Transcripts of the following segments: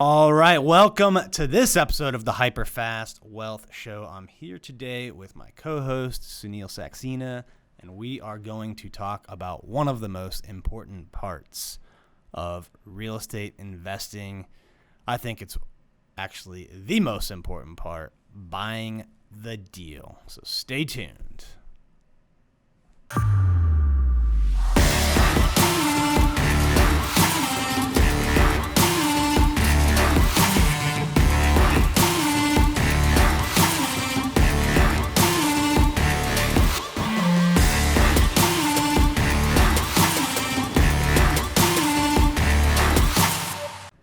All right, welcome to this episode of the HyperFast Wealth Show. I'm here today with my co-host, Sunil Saxena, and we are going to talk about one of the most important parts of real estate investing. I think it's actually the most important part, buying the deal. So stay tuned.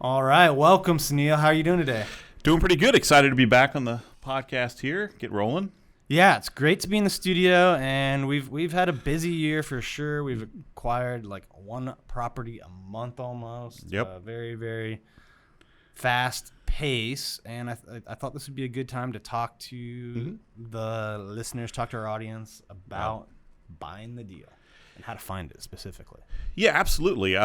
All right, welcome, Sunil. How are you doing today? Doing pretty good. Excited to be back on the podcast here. Get rolling. Yeah, it's great to be in the studio, and we've had a busy year for sure. We've acquired like one property a month almost. Yep. Very, very fast pace, and I thought this would be a good time to talk to the listeners, talk to our audience about buying the deal and how to find it specifically. Yeah, absolutely.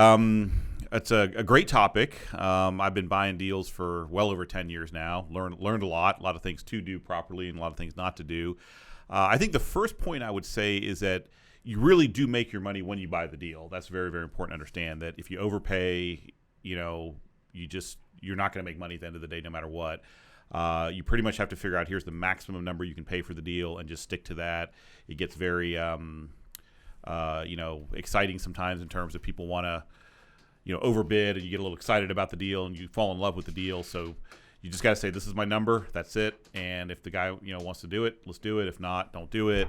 It's a great topic. I've been buying deals for well over 10 years now. Learned a lot of things to do properly and a lot of things not to do. I think the first point I would say is that you really do make your money when you buy the deal. That's very, very important to understand that if you overpay, you're not going to make money at the end of the day no matter what. You pretty much have to figure out here's the maximum number you can pay for the deal and just stick to that. It gets very exciting sometimes in terms of people want to, overbid, and you get a little excited about the deal and you fall in love with the deal. So you just got to say, this is my number. That's it. And if the guy, wants to do it, let's do it. If not, don't do it.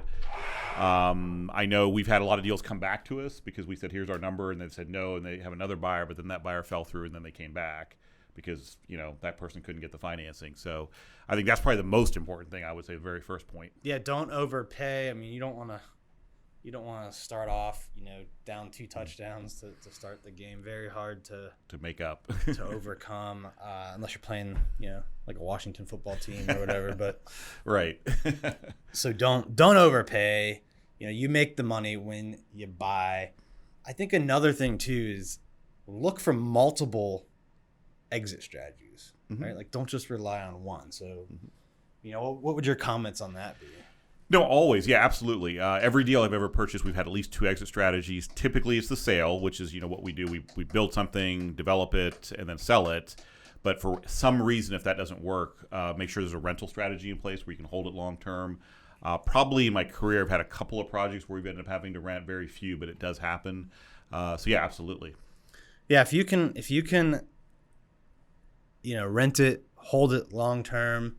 I know we've had a lot of deals come back to us because we said, here's our number. And they said no. And they have another buyer, but then that buyer fell through and then they came back because, that person couldn't get the financing. So I think that's probably the most important thing I would say, the very first point. Yeah, don't overpay. I mean, you don't want to start off, down 2 touchdowns to start the game. Very hard to make up, to overcome, unless you're playing, like a Washington football team or whatever. But right. So don't overpay. You make the money when you buy. I think another thing too is look for multiple exit strategies. Right? Like, don't just rely on one. So, what would your comments on that be? No, always. Yeah, absolutely. Every deal I've ever purchased, we've had at least 2 exit strategies. Typically, it's the sale, which is, what we do. We build something, develop it, and then sell it. But for some reason, if that doesn't work, make sure there's a rental strategy in place where you can hold it long term. Probably in my career, I've had a couple of projects where we've ended up having to rent, very few, but it does happen. So yeah, absolutely. Yeah, if you can, rent it, hold it long term.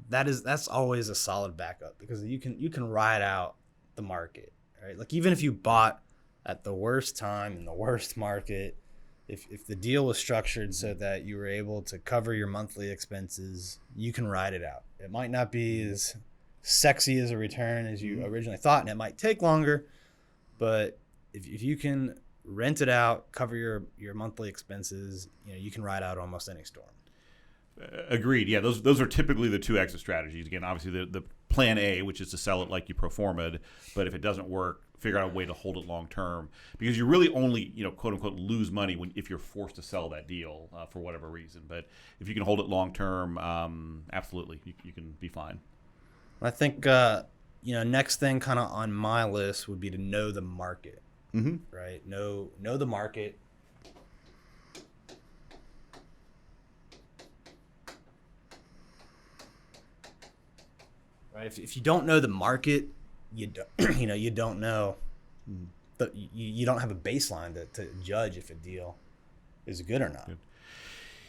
That's always a solid backup because you can ride out the market, right? Like, even if you bought at the worst time in the worst market, if the deal was structured so that you were able to cover your monthly expenses, you can ride it out. It might not be as sexy as a return as you originally thought, and it might take longer, but if you can rent it out, cover your monthly expenses, you can ride out almost any storm. Agreed. Yeah, those are typically the 2 exit strategies. Again, obviously the plan A, which is to sell it like you pro forma'd, but if it doesn't work, figure out a way to hold it long term, because you really only, quote unquote, lose money if you're forced to sell that deal for whatever reason. But if you can hold it long term, absolutely, you can be fine. I think next thing kind of on my list would be to know the market. Right? Know the market. Right? If you don't know the market, you don't know, you don't have a baseline to judge if a deal is good or not. Good.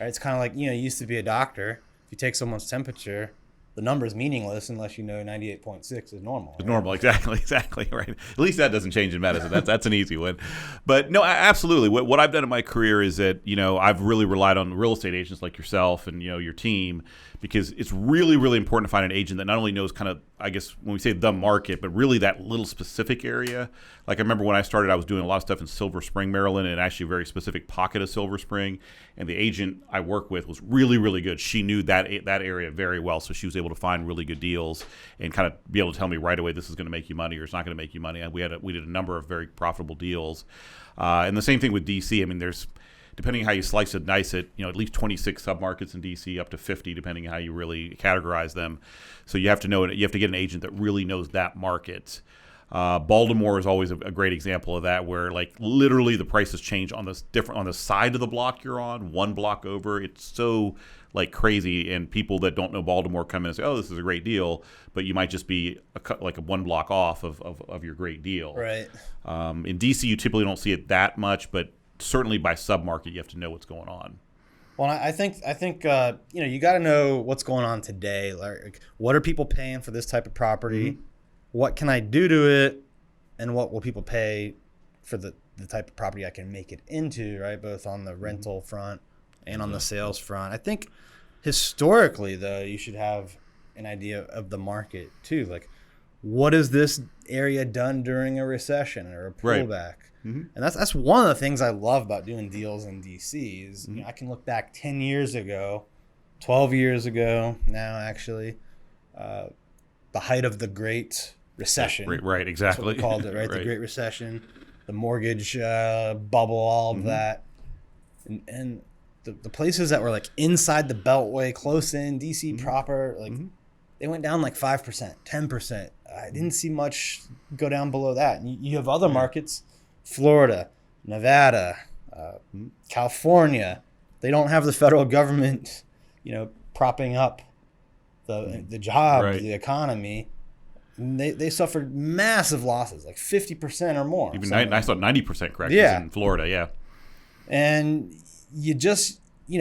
Right? It's kind of like, you used to be a doctor. If you take someone's temperature, the number is meaningless unless 98.6 is normal. It's normal, exactly, right. At least that doesn't change in medicine. That's an easy one. But no, absolutely. What I've done in my career is that, I've really relied on real estate agents like yourself and, your team, because it's really, really important to find an agent that not only knows kind of, I guess, when we say the market, but really that little specific area. Like, I remember when I started, I was doing a lot of stuff in Silver Spring, Maryland, and actually a very specific pocket of Silver Spring. And the agent I worked with was really, really good. She knew that area very well, so she was able to find really good deals and kind of be able to tell me right away, this is going to make you money or it's not going to make you money. And we did a number of very profitable deals. And the same thing with DC. I mean, there's depending on how you slice it, dice it, at least 26 submarkets in DC, up to 50, depending on how you really categorize them. So you have to get an agent that really knows that market. Baltimore is always a great example of that, where like literally the prices change on the side of the block you're on, one block over. It's so like crazy, and people that don't know Baltimore come in and say, "Oh, this is a great deal," but you might just be like a one block off of your great deal. Right. In DC, you typically don't see it that much, but certainly by submarket, you have to know what's going on. Well, I think you got to know what's going on today. Like, what are people paying for this type of property? Mm-hmm. What can I do to it, and what will people pay for the type of property I can make it into, right? Both on the rental front and on the sales front. I think historically, though, you should have an idea of the market too. Like, what has this area done during a recession or a pullback? Right. Mm-hmm. And that's one of the things I love about doing deals in DC is I can look back 10 years ago, 12 years ago now, actually, the height of the Great Recession. Right, exactly. That's what we called it, right? The Great Recession, the mortgage bubble, all of that. And the places that were like inside the Beltway, close in, DC proper, like they went down like 5%, 10%. I didn't see much go down below that. And you have other markets, Florida, Nevada, California. They don't have the federal government, propping up the job, the economy. They suffered massive losses, like 50% or more. Even I saw 90% corrections in Florida, yeah. And you just, we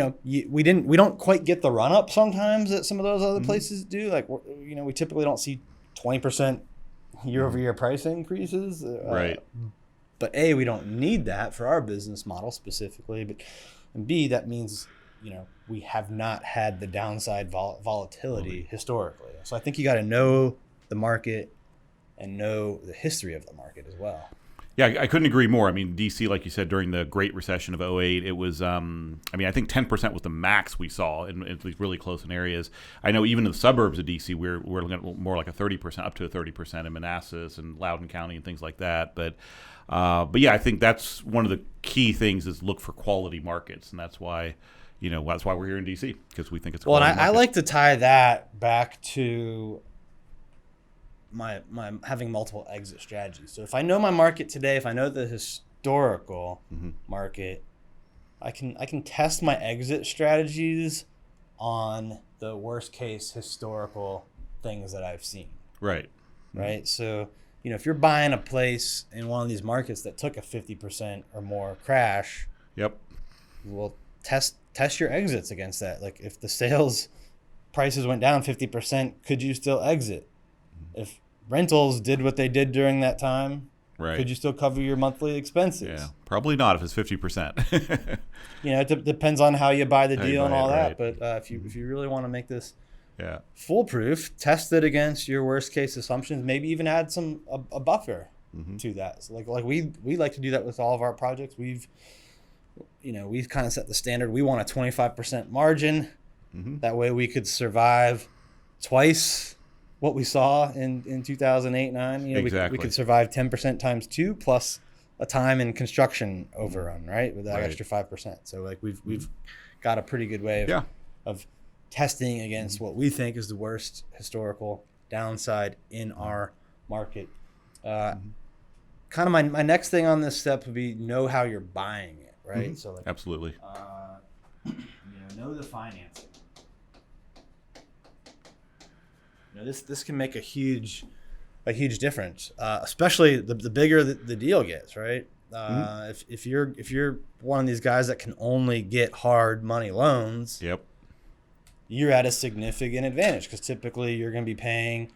don't quite get the run up sometimes that some of those other places do. Like, we typically don't see 20% year over year price increases. Right. But A, we don't need that for our business model specifically. And B, that means, we have not had the downside volatility historically. So I think you got to know the market and know the history of the market as well. Yeah, I couldn't agree more. I mean, DC, like you said, during the Great Recession of 2008, it was, I think 10% was the max we saw in at least really close in areas. I know even in the suburbs of DC, we're looking at more like a 30%, up to a 30% in Manassas and Loudoun County and things like that. But yeah, I think that's one of the key things is look for quality markets, and that's why, that's why we're here in DC, because we think it's a quality market. I like to tie that back to my having multiple exit strategies. So if I know my market today, if I know the historical market, I can test my exit strategies on the worst case historical things that I've seen. Right. Right. So, if you're buying a place in one of these markets that took a 50% or more crash, well, test your exits against that. Like, if the sales prices went down 50%, could you still exit? If rentals did what they did during that time, could you still cover your monthly expenses? Yeah, probably not if it's 50%. It depends on how you buy the deal and all that. But if you really want to make this foolproof, test it against your worst case assumptions. Maybe even add a buffer to that. So like we like to do that with all of our projects. We've kind of set the standard. We want a 25% margin. That way we could survive twice what we saw in 2008-9. We could survive 10% times 2 plus a time in construction overrun, right? With that extra 5%. So like we've got a pretty good way of testing against what we think is the worst historical downside in our market. Kind of my next thing on this step would be know how you're buying it, right? So like, absolutely. Know the financing. This can make a huge difference, especially the bigger the deal gets, right? If you're one of these guys that can only get hard money loans, you're at a significant advantage because typically you're going to be paying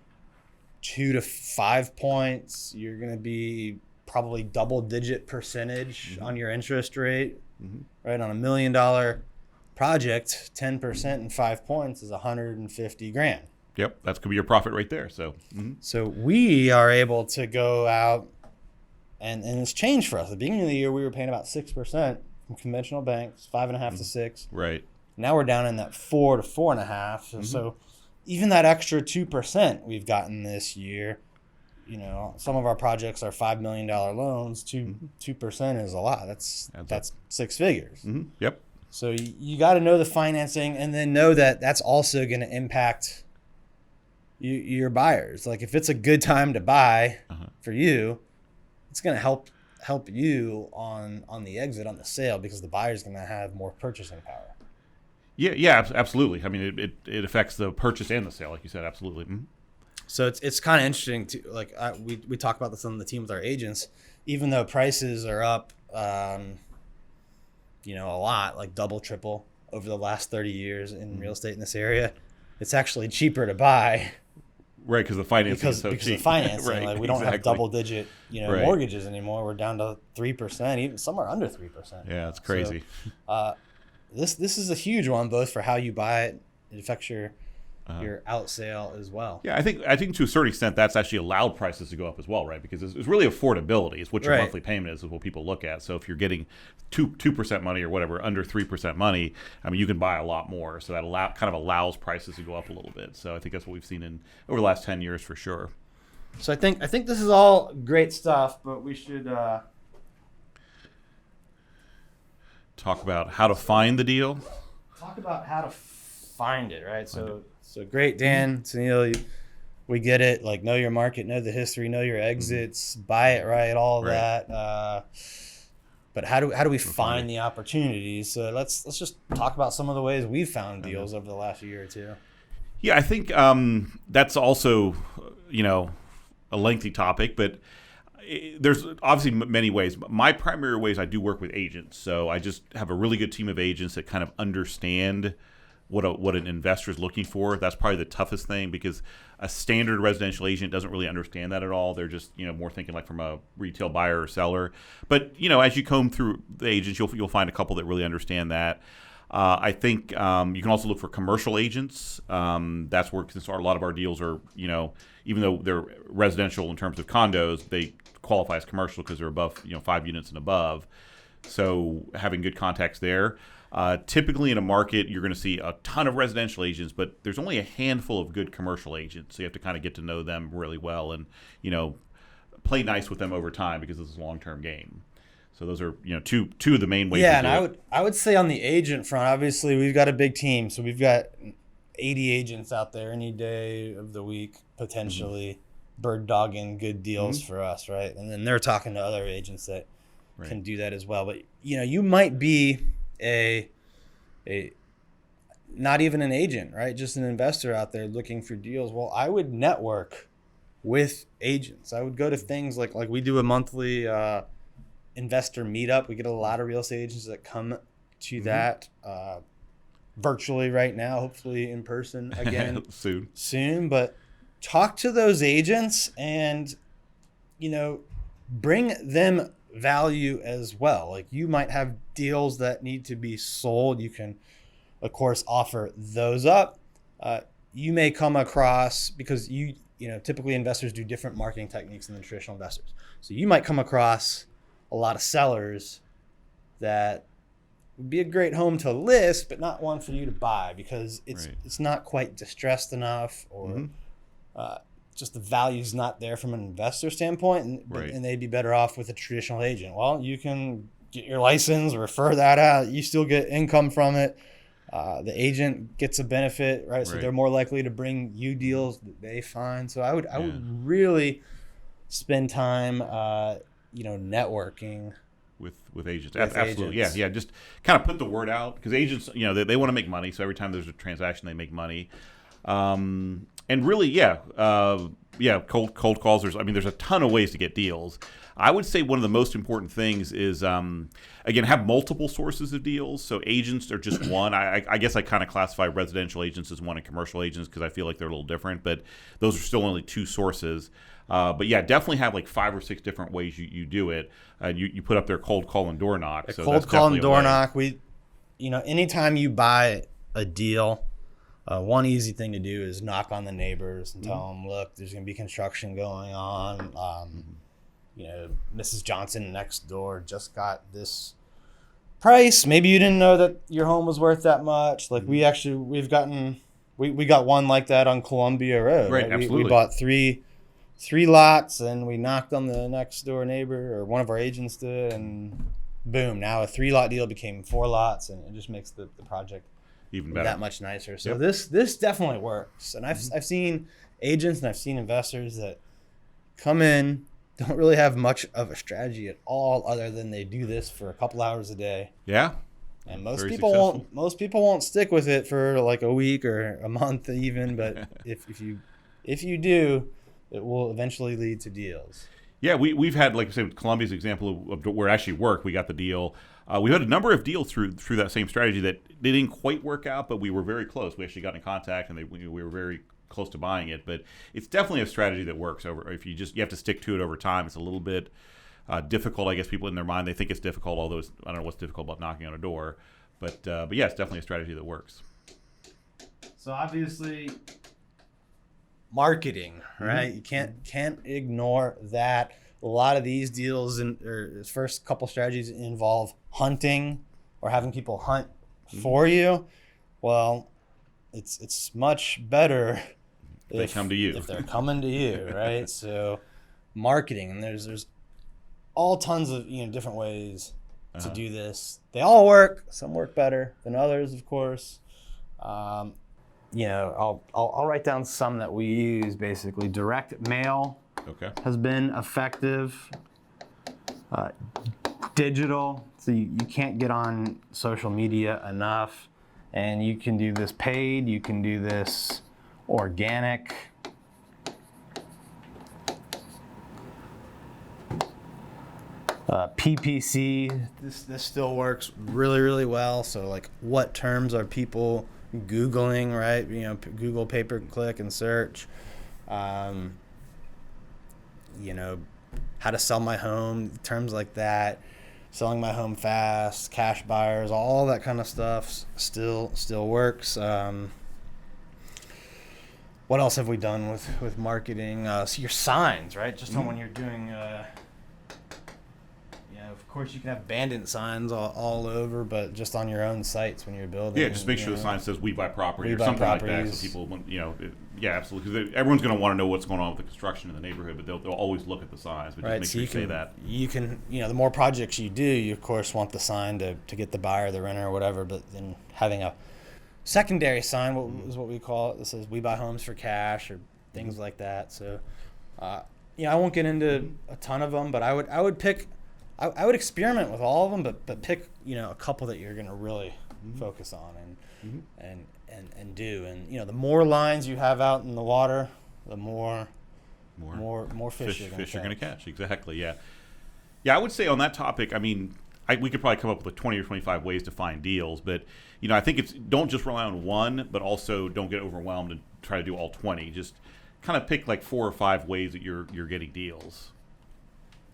2 to 5 points. You're going to be probably double-digit percentage on your interest rate, right? On $1 million project, 10% and 5 points is $150,000. Yep, that's going to be your profit right there. So, So we are able to go out, and it's changed for us. At the beginning of the year, we were paying about 6% from conventional banks, 5.5 to 6. Right. Now we're down in that 4 to 4.5. So even that extra 2% we've gotten this year some of our projects are $5 million loans. 2% is a lot. That's 6 figures. Mm-hmm. Yep. So you got to know the financing, and then know that that's also going to impact your buyers. Like if it's a good time to buy for you, it's going to help you on the exit, on the sale, because the buyer's going to have more purchasing power. Yeah, absolutely. I mean, it affects the purchase and the sale, like you said, absolutely. Mm-hmm. So it's kind of interesting to we talk about this on the team with our agents. Even though prices are up, a lot, like double, triple over the last 30 years in real estate in this area, it's actually cheaper to buy. Right, because the financing is so cheap. Because of financing, right, like we don't have double-digit, right. mortgages anymore. We're down to 3%, even somewhere under 3%. Yeah, it's crazy. So, this is a huge one, both for how you buy it. It affects your out sale as well. Yeah, I think to a certain extent that's actually allowed prices to go up as well, right? Because it's really affordability. It's what your monthly payment is what people look at. So if you're getting 2% money or whatever, under 3% money, I mean, you can buy a lot more. So that kind of allows prices to go up a little bit. So I think that's what we've seen over the last 10 years for sure. So I think this is all great stuff, but we should talk about how to find the deal. Talk about how to find it, right? So great, Dan, Sunil, we get it. Like, know your market, know the history, know your exits, buy it right, all that. But how do we find the opportunities? So let's just talk about some of the ways we've found deals over the last year or two. Yeah, I think that's also, a lengthy topic, but there's obviously many ways. My primary ways, I do work with agents. So I just have a really good team of agents that kind of understand what an investor is looking for. That's probably the toughest thing, because a standard residential agent doesn't really understand that at all. They're just more thinking like from a retail buyer or seller. But as you comb through the agents, you'll find a couple that really understand that. I think you can also look for commercial agents. That's where, since a lot of our deals are, even though they're residential in terms of condos, they qualify as commercial because they're above 5 units and above. So having good contacts there. Typically in a market, you're going to see a ton of residential agents, but there's only a handful of good commercial agents. So you have to kind of get to know them really well and, play nice with them over time, because this is a long-term game. So those are, two of the main ways. Yeah, and I would say on the agent front, obviously we've got a big team. So we've got 80 agents out there any day of the week, potentially bird dogging good deals for us, right? And then they're talking to other agents that can do that as well. But, you might be a not even an agent, right? Just an investor out there looking for deals. Well, I would network with agents. I would go to things like we do a monthly investor meetup. We get a lot of real estate agents that come to that virtually right now, hopefully in person again soon. But talk to those agents and, bring them value as well. Like, you might have deals that need to be sold. You can, of course, offer those up. You may come across, because typically investors do different marketing techniques than the traditional investors. So you might come across a lot of sellers that would be a great home to list, but not one for you to buy, because it's not quite distressed enough, or just the value's not there from an investor standpoint, and they'd be better off with a traditional agent. Well, you can get your license, refer that out. You still get income from it. The agent gets a benefit, right? So they're more likely to bring you deals that they find. So I would really spend time, networking with agents. Absolutely, yeah. Just kind of put the word out, because agents, they want to make money. So every time there's a transaction, they make money. And really, cold calls. There's a ton of ways to get deals. I would say one of the most important things is, again, have multiple sources of deals. So agents are just one. I guess I kind of classify residential agents as one and commercial agents, because I feel like they're a little different, but those are still only two sources. But yeah, definitely have like 5 or 6 different ways you do it. You put up their cold call and door knock. So cold call and door knock. Anytime you buy a deal, one easy thing to do is knock on the neighbors and tell them, look, there's going to be construction going on. Mrs. Johnson next door just got this price. Maybe you didn't know that your home was worth that much. Like we got one like that on Columbia Road. Right, absolutely. We bought three 3 lots, and we knocked on the next door neighbor, or one of our agents did, and boom, now a 3-lot deal became 4 lots, and it just makes the project even better, that much nicer. So this definitely works. And I've seen agents and I've seen investors that come in, don't really have much of a strategy at all, other than they do this for a couple hours a day. Yeah. And most people won't stick with it for like a week or a month even, but if you do, it will eventually lead to deals. Yeah, we've had, like I said, Columbia's example of where it actually worked. We got the deal. We had a number of deals through that same strategy that they didn't quite work out, but we were very close. We actually got in contact, and we were very close to buying it. But it's definitely a strategy that works. If you have to stick to it over time. It's a little bit difficult, I guess. People in their mind, they think it's difficult, although I don't know what's difficult about knocking on a door. But yeah, it's definitely a strategy that works. So obviously, marketing, right? You can't ignore that. A lot of these deals or the first couple strategies involve hunting or having people hunt for you. Well, it's much better if they come to you. If they're coming to you, right? So marketing, and there's all tons of different ways to do this. They all work. Some work better than others, of course. I'll write down some that we use. Basically, direct mail has been effective. Digital, so you can't get on social media enough, and you can do this paid. You can do this organic. PPC, this still works really, really well. So like, what terms are people Googling, right? Google pay-per-click and search. How to sell my home, terms like that, selling my home fast, cash buyers, all that kind of stuff still works. What else have we done with marketing? So your signs, right? Just on when you're doing, of course you can have bandit signs all over, but just on your own sites when you're building. Yeah, just make sure the sign says "We buy property" or something like that, so people, yeah, absolutely, because everyone's going to want to know what's going on with the construction in the neighborhood, but they'll always look at the signs. But right, just make sure you say that. You can, the more projects you do, you of course want the sign to get the buyer, the renter, or whatever. But then having a secondary sign, is what we call it, that says "We buy homes for cash" or things like that. So, I won't get into a ton of them, but I would pick. I would experiment with all of them, but pick a couple that you're going to really focus on and do. And the more lines you have out in the water, the more fish you're going to catch. Exactly. Yeah. I would say on that topic, we could probably come up with 20 or 25 ways to find deals, but I think don't just rely on one, but also don't get overwhelmed and try to do all 20. Just kind of pick like 4 or 5 ways that you're getting deals.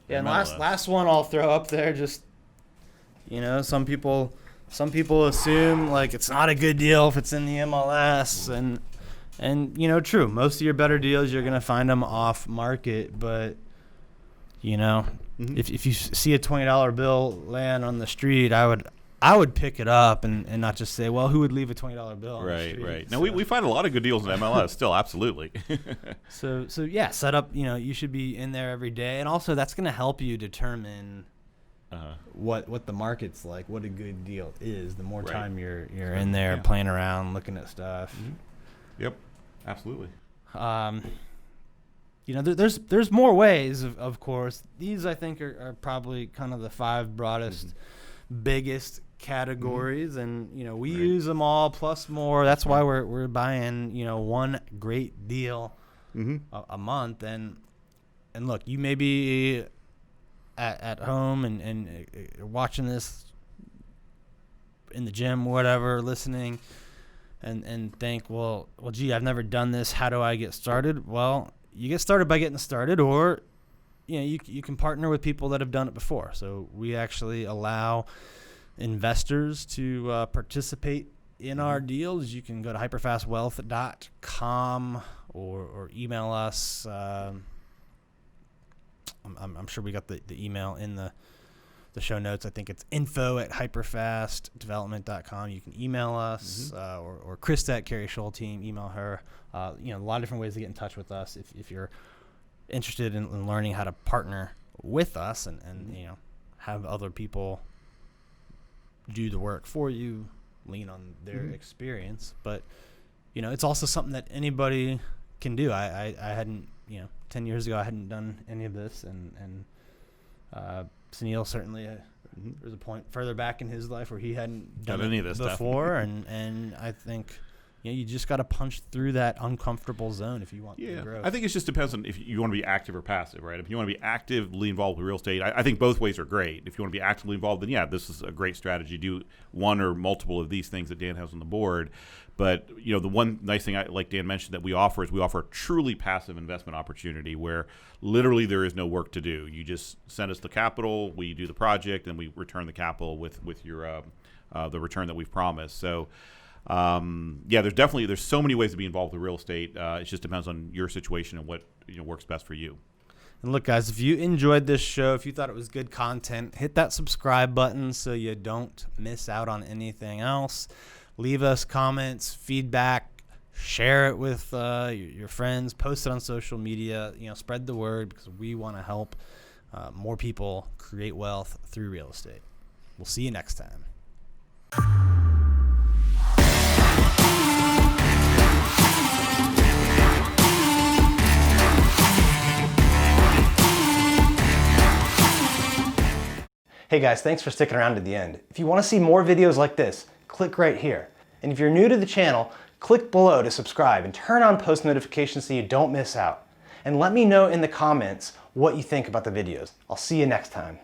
Yeah, and last one I'll throw up there. Just some people assume like it's not a good deal if it's in the MLS, and true. Most of your better deals you're gonna find them off market, but if you see a $20 bill land on the street, I would pick it up and not just say, well, who would leave a $20 bill on the street? Right. Now, we find a lot of good deals in MLS still, absolutely. So yeah, set up, you should be in there every day. And also that's going to help you determine what the market's like, what a good deal is. The more time you're in there playing around, looking at stuff. Mm-hmm. Yep, absolutely. There's more ways, of course. These, I think, are probably kind of the 5 broadest, biggest categories, and we use them all plus more. That's why we're buying one great deal a month. And look, you may be at home and watching this in the gym, whatever, listening, and think, well, gee, I've never done this. How do I get started? Well, you get started by getting started, or you can partner with people that have done it before. So we actually allow investors to participate in our deals. You can go to hyperfastwealth.com or email us. I'm sure we got the email in the show notes. I think it's info@hyperfastdevelopment.com. You can email us or Krista at Keri Scholl team. Email her. A lot of different ways to get in touch with us if you're interested in learning how to partner with us and you know, have other people do the work for you, lean on their experience. But, you know, it's also something that anybody can do. I hadn't, you know, 10 years ago, I hadn't done any of this. And Sunil certainly, there's a point further back in his life where he hadn't done any of this before. and I think, you know, you just got to punch through that uncomfortable zone if you want to grow. I think it just depends on if you want to be active or passive, right? If you want to be actively involved with real estate, I think both ways are great. If you want to be actively involved, then yeah, this is a great strategy. Do one or multiple of these things that Dan has on the board. But, you know, the one nice thing, like Dan mentioned, that we offer is we offer a truly passive investment opportunity where literally there is no work to do. You just send us the capital, we do the project, and we return the capital with your the return that we've promised. So, yeah, there's so many ways to be involved with real estate. It just depends on your situation and what, you know, works best for you. And look, guys, if you enjoyed this show, if you thought it was good content, hit that subscribe button so you don't miss out on anything else. Leave us comments, feedback, share it with your friends, post it on social media, you know, spread the word, because we want to help more people create wealth through real estate. We'll see you next time. Hey guys, thanks for sticking around to the end. If you want to see more videos like this, click right here. And if you're new to the channel, click below to subscribe and turn on post notifications so you don't miss out. And let me know in the comments what you think about the videos. I'll see you next time.